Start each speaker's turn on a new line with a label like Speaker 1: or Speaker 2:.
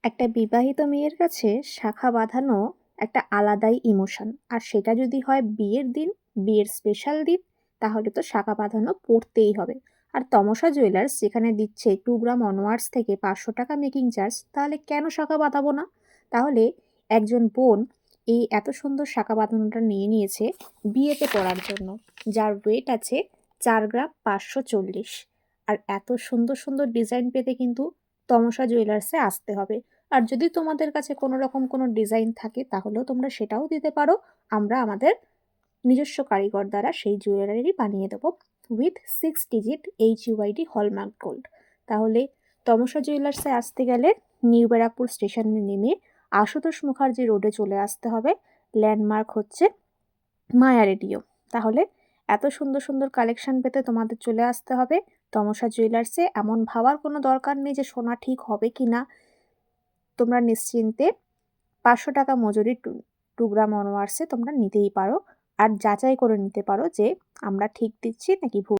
Speaker 1: একটা বিবাহিত মেয়ের কাছে শাখা বাঁধানো একটা আলাদাই ইমোশন। আর সেটা যদি হয় বিয়ের দিন, বিয়ের স্পেশাল দিন, তাহলে তো শাখা বাঁধানো পড়তেই হবে। আর তমসা জুয়েলার্স যেখানে দিচ্ছে 2 গ্রাম অনওয়ার্ডস থেকে 500 টাকা মেকিং চার্জ, তাহলে কেন শাখা বাঁধাবো না? তাহলে একজন বোন এই এত সুন্দর শাখা বাঁধানোটা নিয়ে নিয়েছে বিয়েতে পরার জন্য, যার ওয়েট আছে 4 গ্রাম 540। আর এত সুন্দর সুন্দর ডিজাইন পেতে কিন্তু তমসা জুয়েলার্সে আসতে হবে। আর যদি তোমাদের কাছে কোনো রকম কোনো ডিজাইন থাকে তাহলেও তোমরা সেটাও দিতে পারো। আমরা আমাদের নিজস্ব কারিগর দ্বারা সেই জুয়েলারি বানিয়ে দেবো with 6 digit HUID hallmark gold. তাহলে তমসা জুয়েলার্সে আসতে গেলে নিউ ব্যারাকপুর স্টেশনে নেমে আশুতোষ মুখার্জি রোডে চলে আসতে হবে। ল্যান্ডমার্ক হচ্ছে মায়া রেডিও। তাহলে এত সুন্দর সুন্দর কালেকশন পেতে তোমাদের চলে আসতে হবে তমসা জুয়েলার্সে। এমন ভাবার কোনো দরকার নেই যে সোনা ঠিক হবে কি না। তোমরা নিশ্চিন্তে 500 টাকা মজুরি 2 গ্রাম অনওয়ার্সে তোমরা নিতেই পারো। আর যাচাই করে নিতে পারো যে আমরা ঠিক দিচ্ছি নাকি ভুল।